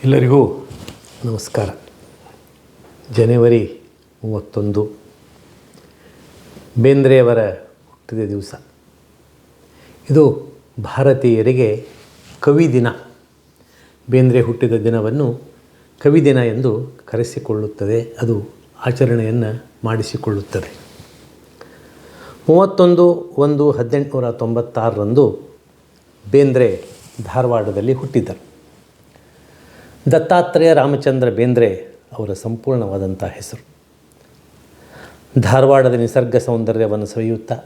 ಎಲ್ಲರಿಗೂ ನಮಸ್ಕಾರ. ಜನವರಿ 31 ಬೇಂದ್ರೆಯವರ ಹುಟ್ಟಿದ ದಿವಸ. ಇದು ಭಾರತೀಯರಿಗೆ ಕವಿ ದಿನ. ಬೇಂದ್ರೆ ಹುಟ್ಟಿದ ದಿನವನ್ನು ಕವಿ ದಿನ ಎಂದು ಕರೆಸಿಕೊಳ್ಳುತ್ತದೆ. ಅದು ಆಚರಣೆಯನ್ನು ಮಾಡಿಸಿಕೊಳ್ಳುತ್ತದೆ. 31/1/1896 ಬೇಂದ್ರೆ ಧಾರವಾಡದಲ್ಲಿ ಹುಟ್ಟಿದ್ದರು. ದತ್ತಾತ್ರೇಯ ರಾಮಚಂದ್ರ ಬೇಂದ್ರೆ ಅವರ ಸಂಪೂರ್ಣವಾದಂಥ ಹೆಸರು. ಧಾರವಾಡದ ನಿಸರ್ಗ ಸೌಂದರ್ಯವನ್ನು ಸವಿಯುತ್ತಾ,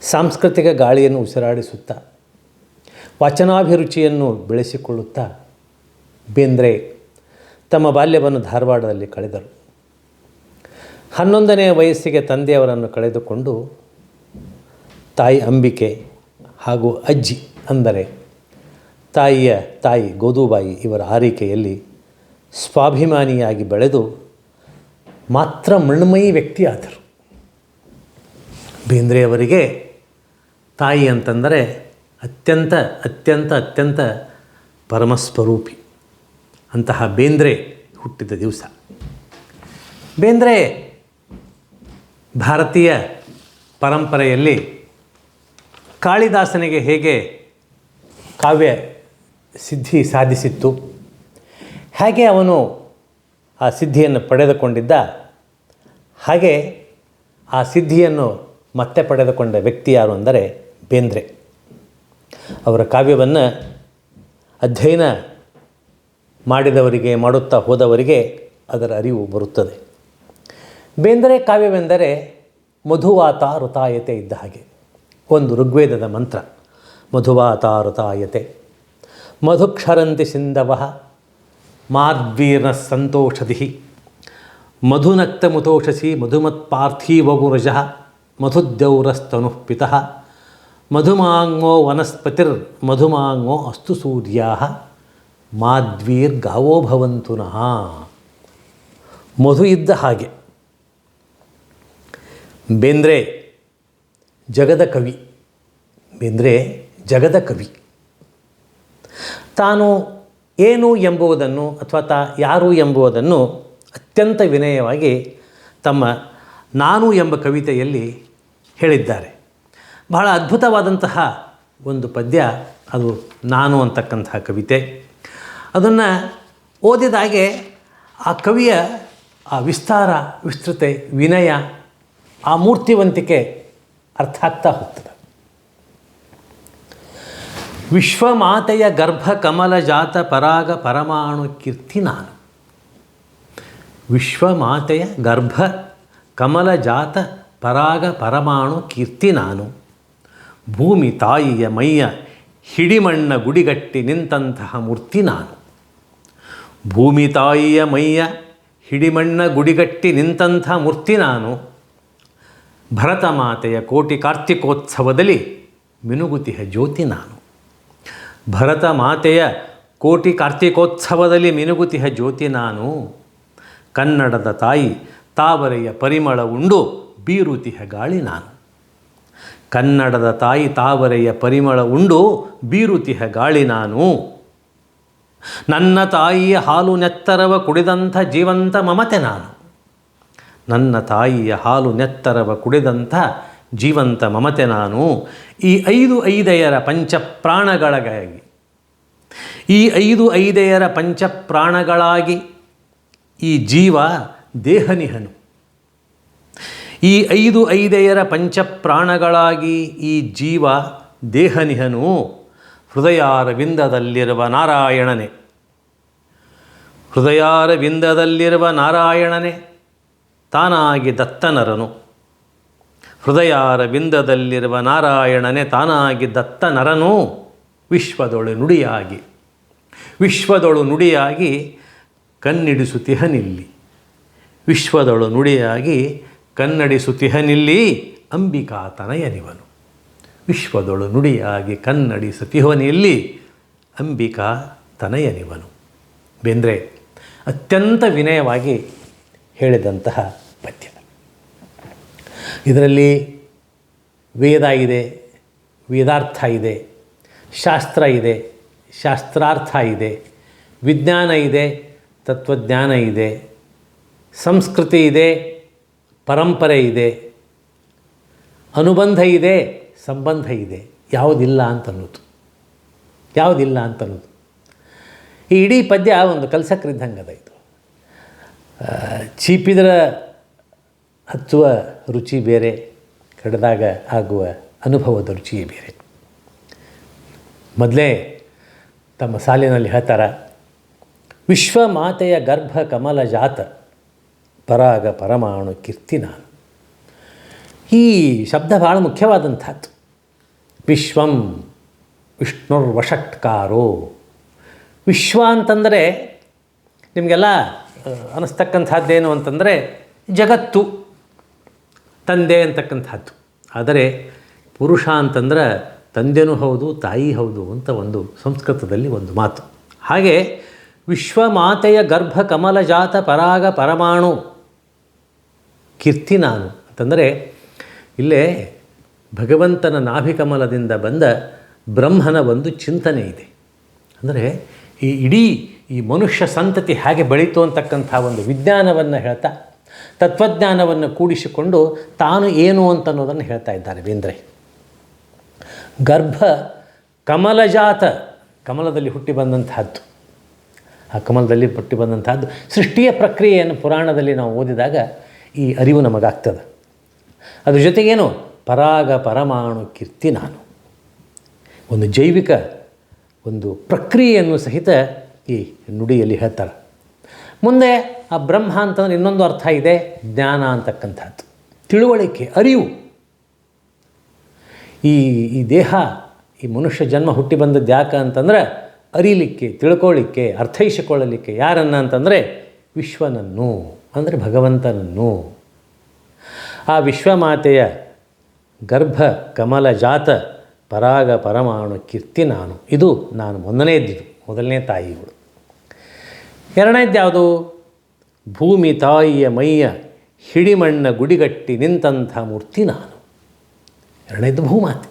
ಸಾಂಸ್ಕೃತಿಕ ಗಾಳಿಯನ್ನು ಉಸಿರಾಡಿಸುತ್ತಾ, ವಾಚನಾಭಿರುಚಿಯನ್ನು ಬೆಳೆಸಿಕೊಳ್ಳುತ್ತಾ ಬೇಂದ್ರೆ ತಮ್ಮ ಬಾಲ್ಯವನ್ನು ಧಾರವಾಡದಲ್ಲಿ ಕಳೆದರು. 11ನೇ ವಯಸ್ಸಿಗೆ ತಂದೆಯವರನ್ನು ಕಳೆದುಕೊಂಡು ತಾಯಿ ಅಂಬಿಕೆ ಹಾಗೂ ಅಜ್ಜಿ ಅಂದರೆ ತಾಯಿಯ ತಾಯಿ ಗೋದುಬಾಯಿ ಇವರ ಆರೈಕೆಯಲ್ಲಿ ಸ್ವಾಭಿಮಾನಿಯಾಗಿ ಬೆಳೆದು ಮಾತ್ರ ಮೃಣ್ಮಯಿ ವ್ಯಕ್ತಿಯಾದರು. ಬೇಂದ್ರೆಯವರಿಗೆ ತಾಯಿ ಅಂತಂದರೆ ಅತ್ಯಂತ ಅತ್ಯಂತ ಅತ್ಯಂತ ಪರಮಸ್ವರೂಪಿ. ಅಂತಹ ಬೇಂದ್ರೆ ಹುಟ್ಟಿದ ದಿವಸ. ಬೇಂದ್ರೆ ಭಾರತೀಯ ಪರಂಪರೆಯಲ್ಲಿ ಕಾಳಿದಾಸನಿಗೆ ಹೇಗೆ ಕಾವ್ಯ ಸಿದ್ಧಿ ಸಾಧಿಸಿತ್ತು, ಹಾಗೆ ಅವನು ಆ ಸಿದ್ಧಿಯನ್ನು ಪಡೆದುಕೊಂಡಿದ್ದ, ಹಾಗೆ ಆ ಸಿದ್ಧಿಯನ್ನು ಮತ್ತೆ ಪಡೆದುಕೊಂಡ ವ್ಯಕ್ತಿ ಯಾರು ಅಂದರೆ ಬೇಂದ್ರೆ. ಅವರ ಕಾವ್ಯವನ್ನು ಅಧ್ಯಯನ ಮಾಡಿದವರಿಗೆ, ಮಾಡುತ್ತಾ ಹೋದವರಿಗೆ ಅದರ ಅರಿವು ಬರುತ್ತದೆ. ಬೇಂದ್ರೆ ಕಾವ್ಯವೆಂದರೆ ಮಧುವಾತ ಋತಾಯತೆ ಇದ್ದ ಹಾಗೆ. ಒಂದು ಋಗ್ವೇದದ ಮಂತ್ರ, ಮಧುವಾತ ಋತಾಯತೆ ಮಧುಕ್ಷರಂತಿ ಸಿಂಧವಃ ಮಾರ್ವೀರ್ನ ಸಂತೋಷಧಿ ಮಧುನಕ್ತ ಮುತೋಷಸಿ ಮಧುಮತ್ಪಾರ್ಥೀವಗುರಜಃ ಮಧುದ್ಯೌರಸ್ತನುಃ ಪಿತಃ ಮಧುಮಾಂಗೋ ವನಸ್ಪತಿರ್ ಮಧುಮಾಂಗೋ ಅಸ್ತು ಸೂರ್ಯಾಃ ಮಾಧ್ವೀರ್ಗಾವೋ ಭವಂತು ನಃ. ಮಧು ಇದ್ದ ಹಾಗೆ. ಬೇಂದ್ರೆ ಜಗದ ಕವಿ. ಬೇಂದ್ರೆ ಜಗದ ಕವಿ. ತಾನು ಏನು ಎಂಬುವುದನ್ನು ಅಥವಾ ಯಾರು ಎಂಬುವುದನ್ನು ಅತ್ಯಂತ ವಿನಯವಾಗಿ ತಮ್ಮ ನಾನು ಎಂಬ ಕವಿತೆಯಲ್ಲಿ ಹೇಳಿದ್ದಾರೆ. ಬಹಳ ಅದ್ಭುತವಾದಂತಹ ಒಂದು ಪದ್ಯ ಅದು ನಾನು ಅಂತಕ್ಕಂತಹ ಕವಿತೆ. ಅದನ್ನು ಓದಿದಾಗೆ ಆ ಕವಿಯ ಆ ವಿಸ್ತಾರ, ವಿಸ್ತೃತೆ, ವಿನಯ, ಆ ಮೂರ್ತಿವಂತಿಕೆ ಅರ್ಥ ಆಗ್ತಾ ಹೋಗ್ತದೆ. ವಿಶ್ವಮಾತೆಯ ಗರ್ಭ ಕಮಲ ಜಾತ ಪರಾಗ ಪರಮಾಣು ಕೀರ್ತಿ ನಾನು. ವಿಶ್ವಮಾತೆಯ ಗರ್ಭ ಕಮಲ ಜಾತ ಪರಾಗ ಪರಮಾಣು ಕೀರ್ತಿ ನಾನು. ಭೂಮಿ ತಾಯಿಯ ಮೈಯ ಹಿಡಿಮಣ್ಣ ಗುಡಿಗಟ್ಟಿ ನಿಂತಹ ಮೂರ್ತಿ ನಾನು. ಭೂಮಿ ತಾಯಿಯ ಮೈಯ ಹಿಡಿಮಣ್ಣ ಗುಡಿಗಟ್ಟಿ ನಿಂತಹ ಮೂರ್ತಿ ನಾನು. ಭರತ ಮಾತೆಯ ಕೋಟಿ ಕಾರ್ತಿಕೋತ್ಸವದಲ್ಲಿ ಮಿನುಗುತಿಹ ಜ್ಯೋತಿ ನಾನು. ಭರತ ಮಾತೆಯ ಕೋಟಿ ಕಾರ್ತಿಕೋತ್ಸವದಲ್ಲಿ ಮಿನುಗುತಿಹ ಜ್ಯೋತಿ ನಾನು. ಕನ್ನಡದ ತಾಯಿ ತಾವರೆಯ ಪರಿಮಳ ಉಂಡು ಬೀರುತಿಹ ಗಾಳಿ ನಾನು. ಕನ್ನಡದ ತಾಯಿ ತಾವರೆಯ ಪರಿಮಳ ಉಂಡು ಬೀರುತಿಹ ಗಾಳಿ ನಾನು. ನನ್ನ ತಾಯಿಯ ಹಾಲು ನೆತ್ತರವ ಕುಡಿದಂಥ ಜೀವಂತ ಮಮತೆ ನಾನು. ನನ್ನ ತಾಯಿಯ ಹಾಲು ನೆತ್ತರವ ಕುಡಿದಂಥ ಜೀವಂತ ಮಮತೆ ನಾನು. ಈ 5 ಪಂಚಪ್ರಾಣಗಳಾಗಿ, ಈ 5 ಪಂಚಪ್ರಾಣಗಳಾಗಿ ಈ ಜೀವ ದೇಹನಿಹನು. ಈ 5 ಪಂಚಪ್ರಾಣಗಳಾಗಿ ಈ ಜೀವ ದೇಹನಿಹನು. ಹೃದಯಾರವಿಂದದಲ್ಲಿರುವ ನಾರಾಯಣನೇ, ಹೃದಯಾರವಿಂದದಲ್ಲಿರುವ ನಾರಾಯಣನೇ ತಾನಾಗಿ ದತ್ತನರನು. ಹೃದಯಾರವಿಂದದಲ್ಲಿರುವ ನಾರಾಯಣನೇ ತಾನಾಗಿ ದತ್ತನರನು. ವಿಶ್ವದೊಳು ನುಡಿಯಾಗಿ, ವಿಶ್ವದೊಳು ನುಡಿಯಾಗಿ ಕನ್ನಡಿಸುತ್ತಿಹನಿಲ್ಲಿ. ವಿಶ್ವದೊಳು ನುಡಿಯಾಗಿ ಕನ್ನಡಿಸುತ್ತಿಹನಿಲ್ಲಿ ಅಂಬಿಕಾ ತನಯನಿವನು. ವಿಶ್ವದೊಳು ನುಡಿಯಾಗಿ ಕನ್ನಡಿಸುತ್ತಿಹನಿಲ್ಲಿ ಅಂಬಿಕಾ ತನಯನಿವನು. ಬೇಂದ್ರೆ ಅತ್ಯಂತ ವಿನಯವಾಗಿ ಹೇಳಿದಂತಹ ಪದ್ಯ. ಇದರಲ್ಲಿ ವೇದ ಇದೆ, ವೇದಾರ್ಥ ಇದೆ, ಶಾಸ್ತ್ರ ಇದೆ, ಶಾಸ್ತ್ರಾರ್ಥ ಇದೆ, ವಿಜ್ಞಾನ ಇದೆ, ತತ್ವಜ್ಞಾನ ಇದೆ, ಸಂಸ್ಕೃತಿ ಇದೆ, ಪರಂಪರೆ ಇದೆ, ಅನುಬಂಧ ಇದೆ, ಸಂಬಂಧ ಇದೆ. ಯಾವುದಿಲ್ಲ ಅಂತನ್ನೋದು, ಯಾವುದಿಲ್ಲ ಅಂತನ್ನೋದು. ಈ ಇಡೀ ಪದ್ಯ ಒಂದು ಕಲ್ಸಕ್ರಿದ್ದಂಗದ. ಇದು ಚೀಪಿದ್ರೆ ಹಚ್ಚುವ ರುಚಿ ಬೇರೆ, ಕಡಿದಾಗ ಆಗುವ ಅನುಭವದ ರುಚಿಯೇ ಬೇರೆ. ಮೊದಲೇ ತಮ್ಮ ಸಾಲಿನಲ್ಲಿ ಹೇಳ್ತಾರೆ, ವಿಶ್ವಮಾತೆಯ ಗರ್ಭ ಕಮಲ ಜಾತ ಪರಾಗ ಪರಮಾಣು ಕೀರ್ತಿ ನಾನು. ಈ ಶಬ್ದ ಭಾಳ ಮುಖ್ಯವಾದಂಥದ್ದು. ವಿಶ್ವಂ ವಿಷ್ಣುರ್ವಷಟ್ಕಾರೋ. ವಿಶ್ವ ಅಂತಂದರೆ ನಿಮಗೆಲ್ಲ ಅನ್ನಿಸ್ತಕ್ಕಂಥದ್ದೇನು ಅಂತಂದರೆ ಜಗತ್ತು, ತಂದೆ ಅಂತಕ್ಕಂಥದ್ದು. ಆದರೆ ಪುರುಷ ಅಂತಂದ್ರೆ ತಂದೆನೂ ಹೌದು, ತಾಯಿ ಹೌದು ಅಂತ ಒಂದು ಸಂಸ್ಕೃತದಲ್ಲಿ ಒಂದು ಮಾತು. ಹಾಗೆ ವಿಶ್ವಮಾತೆಯ ಗರ್ಭ ಕಮಲ ಜಾತ ಪರಾಗ ಪರಮಾಣು ಕೀರ್ತಿ ನಾನು ಅಂತಂದರೆ ಇಲ್ಲೇ ಭಗವಂತನ ನಾಭಿಕಮಲದಿಂದ ಬಂದ ಬ್ರಹ್ಮನ ಒಂದು ಚಿಂತನೆ ಇದೆ. ಅಂದರೆ ಈ ಇಡೀ ಈ ಮನುಷ್ಯ ಸಂತತಿ ಹೇಗೆ ಬೆಳೀತು ಅಂತಕ್ಕಂಥ ಒಂದು ವಿಜ್ಞಾನವನ್ನು ಹೇಳ್ತಾ, ತತ್ವಜ್ಞಾನವನ್ನು ಕೂಡಿಸಿಕೊಂಡು ತಾನು ಏನು ಅಂತ ಅನ್ನೋದನ್ನು ಹೇಳ್ತಾ ಇದ್ದಾರೆ ಬೇಂದ್ರೆ. ಗರ್ಭ ಕಮಲಜಾತ, ಕಮಲದಲ್ಲಿ ಹುಟ್ಟಿ ಬಂದಂತಹದ್ದು. ಆ ಕಮಲದಲ್ಲಿ ಹುಟ್ಟಿ ಬಂದಂತಹದ್ದು ಸೃಷ್ಟಿಯ ಪ್ರಕ್ರಿಯೆಯನ್ನು ಪುರಾಣದಲ್ಲಿ ನಾವು ಓದಿದಾಗ ಈ ಅರಿವು ನಮಗಾಗ್ತದೆ. ಅದ್ರ ಜೊತೆಗೇನು ಪರಾಗ ಪರಮಾಣು ಕೀರ್ತಿ ನಾನು. ಒಂದು ಜೈವಿಕ ಒಂದು ಪ್ರಕ್ರಿಯೆಯನ್ನು ಸಹಿತ ಈ ನುಡಿಯಲ್ಲಿ ಹೇಳ್ತಾರೆ. ಮುಂದೆ ಆ ಬ್ರಹ್ಮ ಅಂತಂದ್ರೆ ಇನ್ನೊಂದು ಅರ್ಥ ಇದೆ, ಜ್ಞಾನ ಅಂತಕ್ಕಂಥದ್ದು, ತಿಳುವಳಿಕೆ, ಅರಿವು. ಈ ದೇಹ, ಈ ಮನುಷ್ಯ ಜನ್ಮ ಹುಟ್ಟಿ ಬಂದದ್ದು ಯಾಕೆ ಅಂತಂದ್ರೆ ಅರಿಲಿಕ್ಕೆ, ತಿಳ್ಕೊಳ್ಳಿಕ್ಕೆ, ಅರ್ಥೈಸಿಕೊಳ್ಳಲಿಕ್ಕೆ. ಯಾರನ್ನು ಅಂತಂದರೆ ವಿಶ್ವನನ್ನು, ಅಂದರೆ ಭಗವಂತನನ್ನು. ಆ ವಿಶ್ವಮಾತೆಯ ಗರ್ಭ ಕಮಲ ಜಾತ ಪರಾಗ ಪರಮಾಣು ಕೀರ್ತಿ ನಾನು. ಇದು ನಾನು ಮೊದಲನೇ ತಾಯಿಗಳು. ಎರಡನೇದು ಯಾವುದು? ಭೂಮಿ ತಾಯಿಯ ಮೈಯ ಹಿಡಿಮಣ್ಣ ಗುಡಿಗಟ್ಟಿ ನಿಂತಹ ಮೂರ್ತಿ ನಾನು. ಎರಡನೇದು ಭೂಮಾತೆ.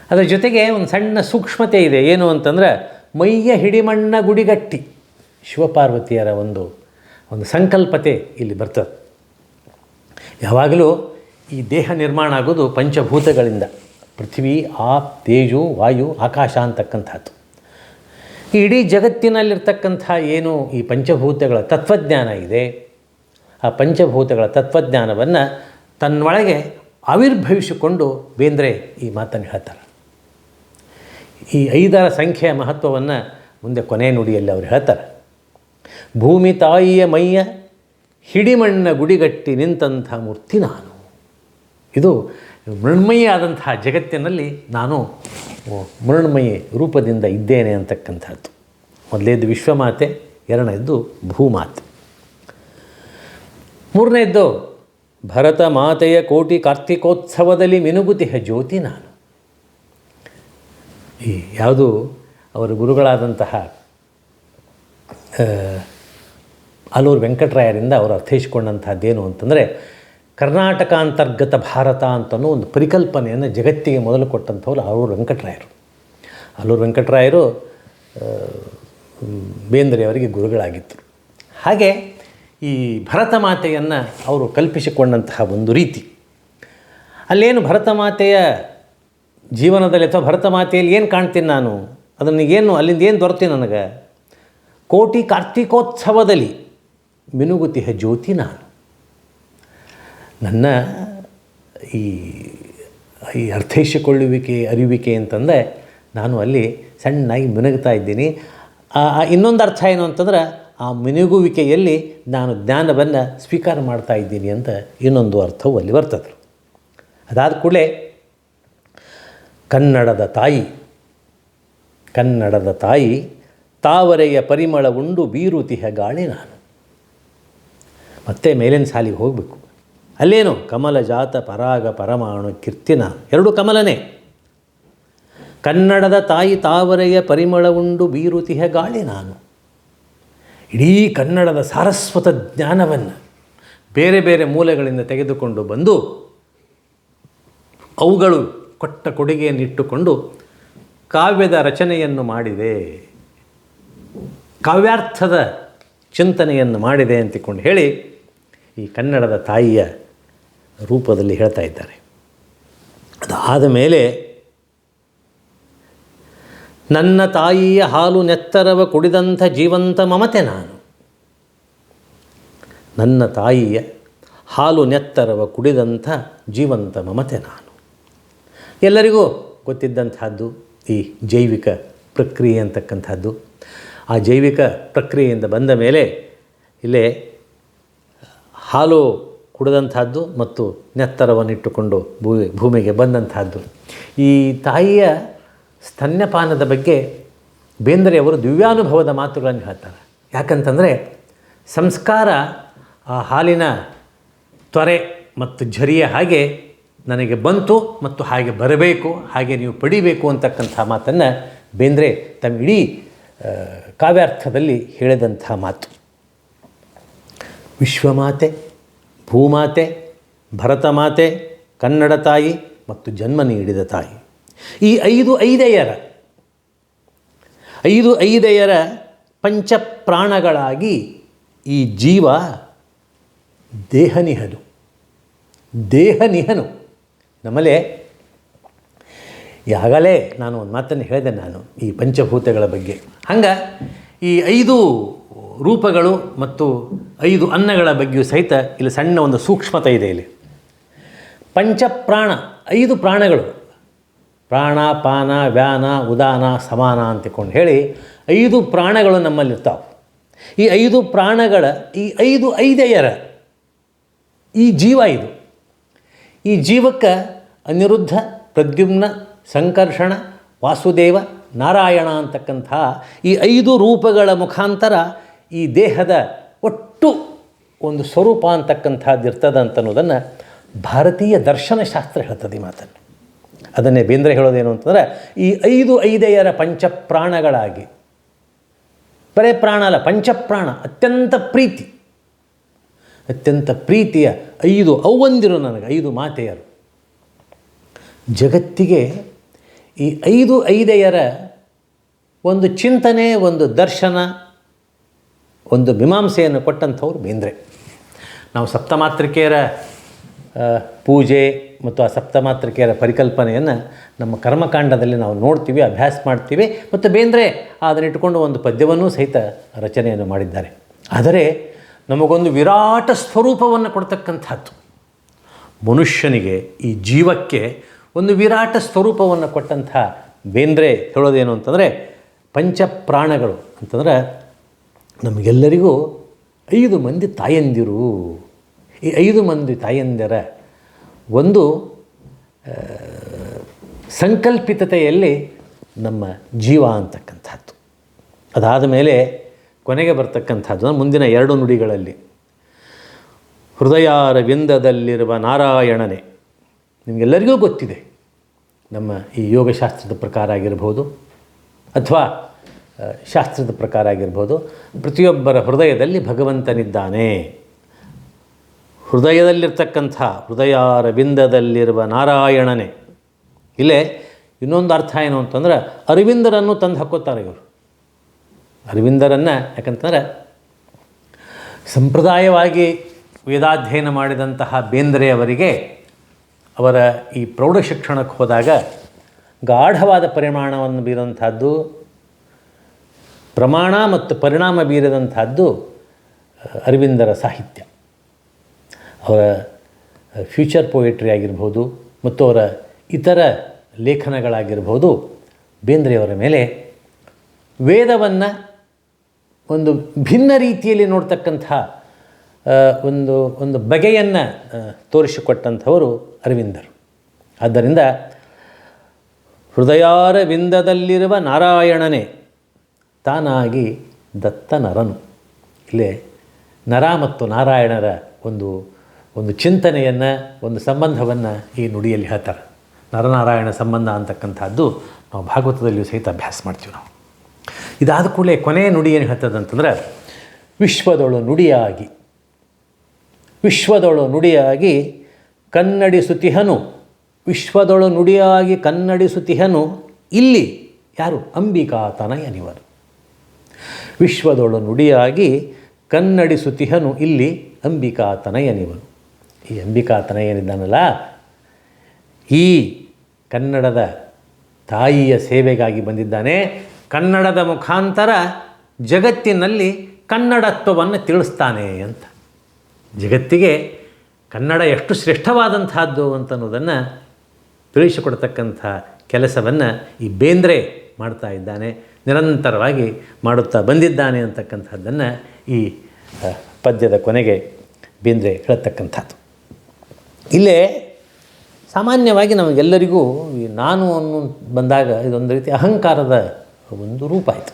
ಅದರ ಜೊತೆಗೆ ಒಂದು ಸಣ್ಣ ಸೂಕ್ಷ್ಮತೆ ಇದೆ. ಏನು ಅಂತಂದರೆ ಮೈಯ ಹಿಡಿಮಣ್ಣ ಗುಡಿಗಟ್ಟಿ, ಶಿವಪಾರ್ವತಿಯರ ಒಂದು ಸಂಕಲ್ಪತೆ ಇಲ್ಲಿ ಬರ್ತದೆ. ಯಾವಾಗಲೂ ಈ ದೇಹ ನಿರ್ಮಾಣ ಆಗೋದು ಪಂಚಭೂತಗಳಿಂದ. ಪೃಥ್ವಿ, ಆಪ್, ತೇಜು, ವಾಯು, ಆಕಾಶ ಅಂತಕ್ಕಂಥದ್ದು. ಈ ಇಡೀ ಜಗತ್ತಿನಲ್ಲಿರ್ತಕ್ಕಂಥ ಏನು ಈ ಪಂಚಭೂತಗಳ ತತ್ವಜ್ಞಾನ ಇದೆ, ಆ ಪಂಚಭೂತಗಳ ತತ್ವಜ್ಞಾನವನ್ನು ತನ್ನೊಳಗೆ ಆವಿರ್ಭವಿಸಿಕೊಂಡು ಬೇಂದ್ರೆ ಈ ಮಾತನ್ನು ಹೇಳ್ತಾರೆ. ಈ 5 ಸಂಖ್ಯೆಯ ಮಹತ್ವವನ್ನು ಮುಂದೆ ಕೊನೆಯ ನುಡಿಯಲ್ಲಿ ಅವರು ಹೇಳ್ತಾರೆ. ಭೂಮಿ ತಾಯಿಯ ಮೈಯ ಹಿಡಿಮಣ್ಣ ಗುಡಿಗಟ್ಟಿ ನಿಂತಹ ಮೂರ್ತಿ ನಾನು. ಇದು ಮೃಣ್ಮಯಿ ಆದಂತಹ ಜಗತ್ತಿನಲ್ಲಿ ನಾನು ಮೃಣ್ಮಯಿ ರೂಪದಿಂದ ಇದ್ದೇನೆ ಅಂತಕ್ಕಂಥದ್ದು. ಮೊದಲನೇದು ವಿಶ್ವಮಾತೆ, ಎರಡನೇದು ಭೂಮಾತೆ. ಮೂರನೇದ್ದು ಭರತ ಮಾತೆಯ ಕೋಟಿ ಕಾರ್ತಿಕೋತ್ಸವದಲ್ಲಿ ಮಿನುಗುತಿಹ ಜ್ಯೋತಿ ನಾನು. ಈ ಯಾವುದು ಅವರ ಗುರುಗಳಾದಂತಹ ಆಲೂರು ವೆಂಕಟರಾಯರಿಂದ ಅವರು ಅರ್ಥೈಸಿಕೊಂಡಂಥದ್ದೇನು ಅಂತಂದರೆ ಕರ್ನಾಟಕಾಂತರ್ಗತ ಭಾರತ ಅಂತನೂ ಒಂದು ಪರಿಕಲ್ಪನೆಯನ್ನು ಜಗತ್ತಿಗೆ ಮೊದಲು ಕೊಟ್ಟಂಥವ್ರು ಆಲೂರು ವೆಂಕಟರಾಯರು. ಆಲೂರು ವೆಂಕಟರಾಯರು ಬೇಂದ್ರೆಯವರಿಗೆ ಗುರುಗಳಾಗಿದ್ದರು. ಹಾಗೆ ಈ ಭರತ ಮಾತೆಯನ್ನು ಅವರು ಕಲ್ಪಿಸಿಕೊಂಡಂತಹ ಒಂದು ರೀತಿ, ಅಲ್ಲೇನು ಭರತ ಮಾತೆಯ ಜೀವನದಲ್ಲಿ ಅಥವಾ ಭರತ ಮಾತೆಯಲ್ಲಿ ಏನು ಕಾಣ್ತೀನಿ ನಾನು, ಅದನ್ನು ಏನು ಅಲ್ಲಿಂದ ಏನು ದೊರೆತೀನಿ ನನಗೆ? ಕೋಟಿ ಕಾರ್ತಿಕೋತ್ಸವದಲ್ಲಿ ಮಿನುಗುತಿಹ ಜ್ಯೋತಿ ನಾನು. ನನ್ನ ಈ ಅರ್ಥೈಸಿಕೊಳ್ಳುವಿಕೆ, ಅರಿವಿಕೆ ಅಂತಂದರೆ ನಾನು ಅಲ್ಲಿ ಸಣ್ಣಾಗಿ ಮಿನುಗ್ತಾ ಇದ್ದೀನಿ. ಇನ್ನೊಂದು ಅರ್ಥ ಏನು ಅಂತಂದ್ರೆ ಆ ಮಿನುಗುವಿಕೆಯಲ್ಲಿ ನಾನು ಜ್ಞಾನವನ್ನು ಸ್ವೀಕಾರ ಮಾಡ್ತಾ ಇದ್ದೀನಿ ಅಂತ ಇನ್ನೊಂದು ಅರ್ಥವು ಅಲ್ಲಿ ಬರ್ತದೆ. ಅದಾದ ಕೂಡಲೇ ಕನ್ನಡದ ತಾಯಿ ತಾವರೆಯ ಪರಿಮಳ ಉಂಡು ಬೀರುತಿಹ ಗಾಳಿ ನಾನು. ಮತ್ತೆ ಮೇಲಿನ ಸಾಲಿಗೆ ಹೋಗಬೇಕು. ಅಲ್ಲೇನು ಕಮಲ ಜಾತ ಪರಾಗ ಪರಮಾಣು ಕೀರ್ತಿ ನಾನು. ಎರಡು ಕಮಲನೇ. ಕನ್ನಡದ ತಾಯಿ ತಾವರೆಯ ಪರಿಮಳ ಉಂಡು ಬೀರುತಿಹ ಗಾಳಿ ನಾನು. ಇಡೀ ಕನ್ನಡದ ಸಾರಸ್ವತ ಜ್ಞಾನವನ್ನು ಬೇರೆ ಬೇರೆ ಮೂಲೆಗಳಿಂದ ತೆಗೆದುಕೊಂಡು ಬಂದು ಅವುಗಳು ಕೊಟ್ಟ ಕೊಡುಗೆಯನ್ನಿಟ್ಟುಕೊಂಡು ಕಾವ್ಯದ ರಚನೆಯನ್ನು ಮಾಡಿದೆ. ಕಾವ್ಯಾರ್ಥದ ಚಿಂತನೆಯನ್ನು ಮಾಡಿದೆ ಅಂತಿಕೊಂಡು ಹೇಳಿ ಈ ಕನ್ನಡದ ತಾಯಿಯ ರೂಪದಲ್ಲಿ ಹೇಳ್ತಾ ಇದ್ದಾರೆ. ಅದಾದ ಮೇಲೆ ನನ್ನ ತಾಯಿಯ ಹಾಲು ನೆತ್ತರವ ಕುಡಿದಂಥ ಜೀವಂತ ಮಮತೆ ನಾನು. ನನ್ನ ತಾಯಿಯ ಹಾಲು ನೆತ್ತರವ ಕುಡಿದಂಥ ಜೀವಂತ ಮಮತೆ ನಾನು. ಎಲ್ಲರಿಗೂ ಗೊತ್ತಿದ್ದಂಥದ್ದು ಈ ಜೈವಿಕ ಪ್ರಕ್ರಿಯೆ ಅಂತಕ್ಕಂಥದ್ದು. ಆ ಜೈವಿಕ ಪ್ರಕ್ರಿಯೆಯಿಂದ ಬಂದ ಮೇಲೆ ಇಲ್ಲೇ ಹಾಲು ಕುಡಿದಂಥದ್ದು ಮತ್ತು ನೆತ್ತರವನ್ನಿಟ್ಟುಕೊಂಡು ಭೂಮಿಗೆ ಬಂದಂಥದ್ದು. ಈ ತಾಯಿಯ ಸ್ತನ್ಯಪಾನದ ಬಗ್ಗೆ ಬೇಂದ್ರೆಯವರು ದಿವ್ಯಾನುಭವದ ಮಾತುಗಳನ್ನು ಹೇಳ್ತಾರೆ. ಯಾಕಂತಂದರೆ ಸಂಸ್ಕಾರ ಆ ಹಾಲಿನ ತ್ವರೆ ಮತ್ತು ಝರಿಯ ಹಾಗೆ ನನಗೆ ಬಂತು ಮತ್ತು ಹಾಗೆ ಬರಬೇಕು, ಹಾಗೆ ನೀವು ಪಡಿಬೇಕು ಅಂತಕ್ಕಂಥ ಮಾತನ್ನು ಬೇಂದ್ರೆ ತಮ್ಮ ಇಡೀ ಕಾವ್ಯಾರ್ಥದಲ್ಲಿ ಹೇಳಿದಂಥ ಮಾತು. ವಿಶ್ವಮಾತೆ, ಭೂಮಾತೆ, ಭರತಮಾತೆ, ಕನ್ನಡ ತಾಯಿ ಮತ್ತು ಜನ್ಮ ನೀಡಿದ ತಾಯಿ, ಈ ಐದು ಐದೆಯರ ಪಂಚಪ್ರಾಣಗಳಾಗಿ ಈ ಜೀವ ದೇಹನಿಹನು. ನಮ್ಮಲ್ಲೇ ಈಗಾಗಲೇ ನಾನು ಒಂದು ಮಾತನ್ನು ಹೇಳಿದೆ ನಾನು ಈ ಪಂಚಭೂತಗಳ ಬಗ್ಗೆ. ಹಂಗೆ ಈ 5 ರೂಪಗಳು ಮತ್ತು 5 ಅನ್ನಗಳ ಬಗ್ಗೆಯೂ ಸಹಿತ ಇಲ್ಲಿ ಸಣ್ಣ ಒಂದು ಸೂಕ್ಷ್ಮತೆ ಇದೆ. ಇಲ್ಲಿ ಪಂಚಪ್ರಾಣ, 5 ಪ್ರಾಣಗಳು, ಪ್ರಾಣ, ಪಾನ, ವ್ಯಾನ, ಉದಾನ, ಸಮಾನ ಅಂತಿಕೊಂಡು ಹೇಳಿ 5 ಪ್ರಾಣಗಳು ನಮ್ಮಲ್ಲಿರ್ತಾವೆ. ಈ 5 ಪ್ರಾಣಗಳ ಈ 5 ಐದೆಯರ ಈ ಜೀವ ಇದು. ಈ ಜೀವಕ್ಕೆ ಅನಿರುದ್ಧ, ಪ್ರದ್ಯುಮ್ನ, ಸಂಕರ್ಷಣ, ವಾಸುದೇವ, ನಾರಾಯಣ ಅಂತಕ್ಕಂಥ ಈ 5 ರೂಪಗಳ ಮುಖಾಂತರ ಈ ದೇಹದ ಒಟ್ಟು ಒಂದು ಸ್ವರೂಪ ಅಂತಕ್ಕಂಥದ್ದು ಇರ್ತದೆ ಅಂತನ್ನೋದನ್ನು ಭಾರತೀಯ ದರ್ಶನಶಾಸ್ತ್ರ ಹೇಳ್ತದೆ. ಈ ಮಾತನ್ನು ಅದನ್ನೇ ಬೇಂದ್ರೆ ಹೇಳೋದೇನು ಅಂತಂದರೆ ಈ 5 ಐದೆಯರ ಪಂಚಪ್ರಾಣಗಳಾಗಿ, ಬರೇ ಪ್ರಾಣ ಅಲ್ಲ, ಪಂಚಪ್ರಾಣ, ಅತ್ಯಂತ ಪ್ರೀತಿಯ 5 ಅವ್ವಂದಿರು ನನಗೆ, 5 ಮಾತೆಯರು. ಜಗತ್ತಿಗೆ ಈ 5 ಐದೆಯರ ಒಂದು ಚಿಂತನೆ, ಒಂದು ದರ್ಶನ, ಒಂದು ಮೀಮಾಂಸೆಯನ್ನು ಕೊಟ್ಟಂಥವ್ರು ಬೇಂದ್ರೆ. ನಾವು ಸಪ್ತಮಾತೃಕೆಯರ ಪೂಜೆ ಮತ್ತು ಆ ಸಪ್ತಮಾತೃಕೆಯರ ಪರಿಕಲ್ಪನೆಯನ್ನು ನಮ್ಮ ಕರ್ಮಕಾಂಡದಲ್ಲಿ ನಾವು ನೋಡ್ತೀವಿ, ಅಭ್ಯಾಸ ಮಾಡ್ತೀವಿ. ಮತ್ತು ಬೇಂದ್ರೆ ಅದನ್ನಿಟ್ಟುಕೊಂಡು ಒಂದು ಪದ್ಯವನ್ನೂ ಸಹಿತ ರಚನೆಯನ್ನು ಮಾಡಿದ್ದಾರೆ. ಆದರೆ ನಮಗೊಂದು ವಿರಾಟ ಸ್ವರೂಪವನ್ನು ಕೊಡ್ತಕ್ಕಂಥದ್ದು, ಮನುಷ್ಯನಿಗೆ, ಈ ಜೀವಕ್ಕೆ ಒಂದು ವಿರಾಟ ಸ್ವರೂಪವನ್ನು ಕೊಟ್ಟಂಥ ಬೇಂದ್ರೆ ಹೇಳೋದೇನು ಅಂತಂದರೆ ಪಂಚಪ್ರಾಣಗಳು ಅಂತಂದರೆ ನಮಗೆಲ್ಲರಿಗೂ 5 ಮಂದಿ ತಾಯಂದಿರು. ಈ 5 ಮಂದಿ ತಾಯಂದಿರ ಒಂದು ಸಂಕಲ್ಪಿತತೆಯಲ್ಲಿ ನಮ್ಮ ಜೀವ ಅಂತಕ್ಕಂಥದ್ದು. ಅದಾದ ಮೇಲೆ ಕೊನೆಗೆ ಬರ್ತಕ್ಕಂಥದ್ದು ಮುಂದಿನ 2 ನುಡಿಗಳಲ್ಲಿ ಹೃದಯಾರವಿಂದದಲ್ಲಿರುವ ನಾರಾಯಣನೇ. ನಿಮಗೆಲ್ಲರಿಗೂ ಗೊತ್ತಿದೆ, ನಮ್ಮ ಈ ಯೋಗಶಾಸ್ತ್ರದ ಪ್ರಕಾರ ಆಗಿರ್ಬೋದು ಅಥವಾ ಶಾಸ್ತ್ರದ ಪ್ರಕಾರ ಆಗಿರ್ಬೋದು, ಪ್ರತಿಯೊಬ್ಬರ ಹೃದಯದಲ್ಲಿ ಭಗವಂತನಿದ್ದಾನೆ. ಹೃದಯದಲ್ಲಿರ್ತಕ್ಕಂಥ ಹೃದಯಾರವಿಂದದಲ್ಲಿರುವ ನಾರಾಯಣನೇ. ಇಲ್ಲೇ ಇನ್ನೊಂದು ಅರ್ಥ ಏನು ಅಂತಂದ್ರೆ ಅರವಿಂದರನ್ನು ತಂದು ಹಾಕೋತಾರೆ ಇವರು. ಅರವಿಂದರನ್ನು ಯಾಕಂತಂದರೆ ಸಂಪ್ರದಾಯವಾಗಿ ವೇದಾಧ್ಯಯನ ಮಾಡಿದಂತಹ ಬೇಂದ್ರೆಯವರಿಗೆ ಅವರ ಈ ಪ್ರೌಢಶಿಕ್ಷಣಕ್ಕೆ ಹೋದಾಗ ಗಾಢವಾದ ಪರಿಮಾಣವನ್ನು ಬೀರಂಥದ್ದು, ಪ್ರಮಾಣ ಮತ್ತು ಪರಿಣಾಮ ಬೀರಿದಂಥದ್ದು ಅರವಿಂದರ ಸಾಹಿತ್ಯ. ಅವರ ಫ್ಯೂಚರ್ ಪೋಯೆಟ್ರಿ ಆಗಿರ್ಬೋದು ಮತ್ತು ಅವರ ಇತರ ಲೇಖನಗಳಾಗಿರ್ಬೋದು ಬೇಂದ್ರೆಯವರ ಮೇಲೆ ವೇದವನ್ನು ಒಂದು ಭಿನ್ನ ರೀತಿಯಲ್ಲಿ ನೋಡ್ತಕ್ಕಂಥ ಒಂದು ಬಗೆಯನ್ನು ತೋರಿಸಿಕೊಟ್ಟಂಥವರು ಅರವಿಂದರು. ಆದ್ದರಿಂದ ಹೃದಯಾರವಿಂದದಲ್ಲಿರುವ ನಾರಾಯಣನೇ ತಾನಾಗಿ ದತ್ತ ನರನು. ಇಲ್ಲೇ ನರ ಮತ್ತು ನಾರಾಯಣರ ಒಂದು ಚಿಂತನೆಯನ್ನು, ಒಂದು ಸಂಬಂಧವನ್ನು ಈ ನುಡಿಯಲ್ಲಿ ಹೇಳ್ತಾರೆ. ನರನಾರಾಯಣ ಸಂಬಂಧ ಅಂತಕ್ಕಂಥದ್ದು ನಾವು ಭಾಗವತದಲ್ಲಿಯೂ ಸಹಿತ ಅಭ್ಯಾಸ ಮಾಡ್ತೀವಿ ನಾವು. ಇದಾದ ಕೂಡಲೇ ಕೊನೆಯ ನುಡಿ ಏನು ಹೇಳ್ತದಂತಂದ್ರೆ ವಿಶ್ವದೊಳು ನುಡಿಯಾಗಿ ಕನ್ನಡಿಸುತಿಹನು. ವಿಶ್ವದೊಳು ನುಡಿಯಾಗಿ ಕನ್ನಡಿಸುತಿಹನು ಇಲ್ಲಿ ಯಾರು? ಅಂಬಿಕಾ ತನಯನಿವರು. ವಿಶ್ವದೊಳು ನುಡಿಯಾಗಿ ಕನ್ನಡಿಸುತಿಹನು ಇಲ್ಲಿ ಅಂಬಿಕಾ ತನಯನಿವನು. ಈ ಅಂಬಿಕಾ ತನಯನಿದ್ದಾನಲ್ಲ, ಈ ಕನ್ನಡದ ತಾಯಿಯ ಸೇವೆಗಾಗಿ ಬಂದಿದ್ದಾನೆ. ಕನ್ನಡದ ಮುಖಾಂತರ ಜಗತ್ತಿನಲ್ಲಿ ಕನ್ನಡತ್ವವನ್ನು ತಿಳಿಸ್ತಾನೆ ಅಂತ. ಜಗತ್ತಿಗೆ ಕನ್ನಡ ಎಷ್ಟು ಶ್ರೇಷ್ಠವಾದಂತಹದ್ದು ಅಂತನ್ನೋದನ್ನು ತಿಳಿಸಿಕೊಡ್ತಕ್ಕಂಥ ಕೆಲಸವನ್ನು ಈ ಬೇಂದ್ರೆ ಮಾಡ್ತಾ ಇದ್ದಾನೆ, ನಿರಂತರವಾಗಿ ಮಾಡುತ್ತಾ ಬಂದಿದ್ದಾನೆ ಅಂತಕ್ಕಂಥದ್ದನ್ನು ಈ ಪದ್ಯದ ಕೊನೆಗೆ ಬೇಂದ್ರೆ ಹೇಳ್ತಕ್ಕಂಥದ್ದು. ಇಲ್ಲೇ ಸಾಮಾನ್ಯವಾಗಿ ನಮಗೆಲ್ಲರಿಗೂ ಈ ನಾನು ಅನ್ನೋ ಬಂದಾಗ ಇದೊಂದು ರೀತಿ ಅಹಂಕಾರದ ಒಂದು ರೂಪ ಆಯಿತು.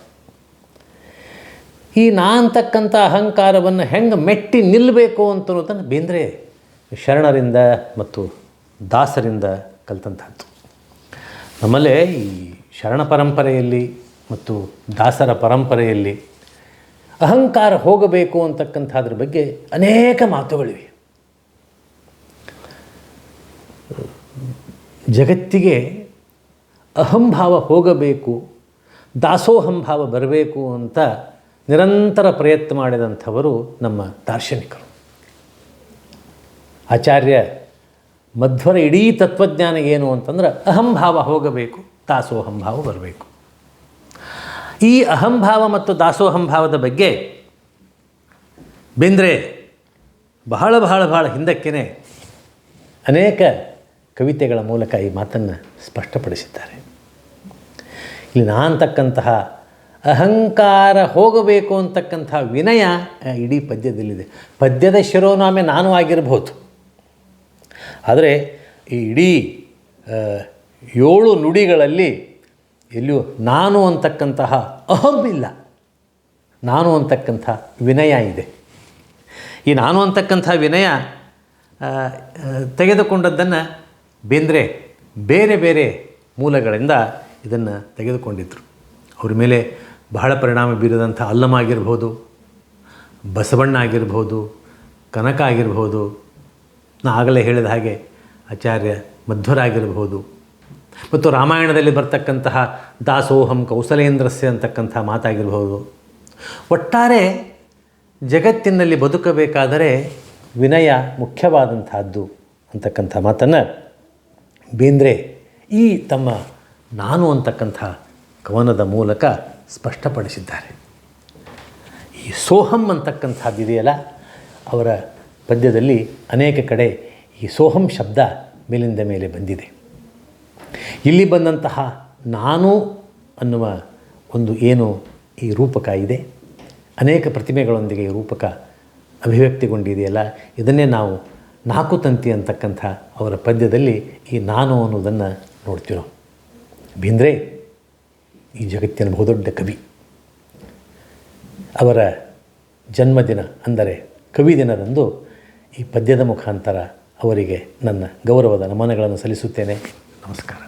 ಈ ನಾ ಅಂತಕ್ಕಂಥ ಅಹಂಕಾರವನ್ನು ಹೆಂಗೆ ಮೆಟ್ಟಿ ನಿಲ್ಲಬೇಕು ಅಂತನ್ನೋದನ್ನು ಬೇಂದ್ರೆ ಶರಣರಿಂದ ಮತ್ತು ದಾಸರಿಂದ ಕಲಿತಂಥದ್ದು. ನಮ್ಮಲ್ಲೇ ಈ ಶರಣ ಪರಂಪರೆಯಲ್ಲಿ ಮತ್ತು ದಾಸರ ಪರಂಪರೆಯಲ್ಲಿ ಅಹಂಕಾರ ಹೋಗಬೇಕು ಅಂತಕ್ಕಂಥದ್ರ ಬಗ್ಗೆ ಅನೇಕ ಮಾತುಗಳಿವೆ. ಜಗತ್ತಿಗೆ ಅಹಂಭಾವ ಹೋಗಬೇಕು, ದಾಸೋಹಂಭಾವ ಬರಬೇಕು ಅಂತ ನಿರಂತರ ಪ್ರಯತ್ನ ಮಾಡಿದಂಥವರು ನಮ್ಮ ದಾರ್ಶನಿಕರು. ಆಚಾರ್ಯ ಮಧ್ವರ ಇಡೀ ತತ್ವಜ್ಞಾನ ಏನು ಅಂತಂದ್ರೆ ಅಹಂಭಾವ ಹೋಗಬೇಕು, ದಾಸೋಹಂಭಾವ ಬರಬೇಕು. ಈ ಅಹಂಭಾವ ಮತ್ತು ದಾಸೋಹಂಭಾವದ ಬಗ್ಗೆ ಬೇಂದ್ರೆ ಬಹಳ ಬಹಳ ಬಹಳ ಹಿಂದಕ್ಕೇ ಅನೇಕ ಕವಿತೆಗಳ ಮೂಲಕ ಈ ಮಾತನ್ನು ಸ್ಪಷ್ಟಪಡಿಸಿದ್ದಾರೆ. ಇಲ್ಲಿ ನಾ ಅಂತಕ್ಕಂತಹ ಅಹಂಕಾರ ಹೋಗಬೇಕು ಅಂತಕ್ಕಂಥ ವಿನಯ ಇಡೀ ಪದ್ಯದಲ್ಲಿದೆ. ಪದ್ಯದ ಶಿರೋನಾಮೆ ನಾನು ಆಗಿರಬಹುದು, ಆದರೆ ಈ ಇಡೀ 7 ನುಡಿಗಳಲ್ಲಿ ಎಲ್ಲಿಯೂ ನಾನು ಅಂತಕ್ಕಂತಹ ಅಹಂ ಇಲ್ಲ, ನಾನು ಅಂತಕ್ಕಂಥ ವಿನಯ ಇದೆ. ಈ ನಾನು ಅಂತಕ್ಕಂಥ ವಿನಯ ತೆಗೆದುಕೊಂಡದ್ದನ್ನು ಬೇಂದ್ರೆ ಬೇರೆ ಬೇರೆ ಮೂಲಗಳಿಂದ ಇದನ್ನು ತೆಗೆದುಕೊಂಡಿದ್ದರು. ಅವ್ರ ಮೇಲೆ ಬಹಳ ಪರಿಣಾಮ ಬೀರಿದಂಥ ಅಲ್ಲಮ ಆಗಿರ್ಬೋದು, ಬಸವಣ್ಣ ಆಗಿರ್ಬೋದು, ಕನಕ ಆಗಿರ್ಬೋದು, ನಾ ಆಗಲೇ ಹೇಳಿದ ಹಾಗೆ ಆಚಾರ್ಯ ಮಧ್ವರಾಗಿರ್ಬೋದು, ಮತ್ತು ರಾಮಾಯಣದಲ್ಲಿ ಬರ್ತಕ್ಕಂತಹ ದಾಸೋಹಂ ಕೌಸಲೇಂದ್ರಸ್ಯ ಅಂತಕ್ಕಂಥ ಮಾತಾಗಿರ್ಬೋದು. ಒಟ್ಟಾರೆ ಜಗತ್ತಿನಲ್ಲಿ ಬದುಕಬೇಕಾದರೆ ವಿನಯ ಮುಖ್ಯವಾದಂತಹದ್ದು ಅಂತಕ್ಕಂಥ ಮಾತನ್ನು ಬೇಂದ್ರೆ ಈ ತಮ್ಮ ನಾನು ಅಂತಕ್ಕಂಥ ಕವನದ ಮೂಲಕ ಸ್ಪಷ್ಟಪಡಿಸಿದ್ದಾರೆ. ಈ ಸೋಹಂ ಅಂತಕ್ಕಂಥದ್ದು ಇದೆಯಲ್ಲ, ಅವರ ಪದ್ಯದಲ್ಲಿ ಅನೇಕ ಕಡೆ ಈ ಸೋಹಂ ಶಬ್ದ ಮೇಲಿಂದ ಮೇಲೆ ಬಂದಿದೆ. ಇಲ್ಲಿ ಬಂದಂತಹ ನಾನು ಅನ್ನುವ ಒಂದು ಏನು ಈ ರೂಪಕ ಇದೆ, ಅನೇಕ ಪ್ರತಿಮೆಗಳೊಂದಿಗೆ ಈ ರೂಪಕ ಅಭಿವ್ಯಕ್ತಿಗೊಂಡಿದೆಯಲ್ಲ, ಇದನ್ನೇ ನಾವು 4 ತಂತಿ ಅಂತಕ್ಕಂಥ ಅವರ ಪದ್ಯದಲ್ಲಿ ಈ ನಾನು ಅನ್ನೋದನ್ನು ನೋಡ್ತೀವಿ ನಾವು. ಬೇಂದ್ರೆ ಈ ಜಗತ್ತಿನ ಬಹುದೊಡ್ಡ ಕವಿ. ಅವರ ಜನ್ಮದಿನ ಅಂದರೆ ಕವಿ ದಿನದಂದು ಈ ಪದ್ಯದ ಮುಖಾಂತರ ಅವರಿಗೆ ನನ್ನ ಗೌರವದ ನಮನಗಳನ್ನು ಸಲ್ಲಿಸುತ್ತೇನೆ. ನಮಸ್ಕಾರ.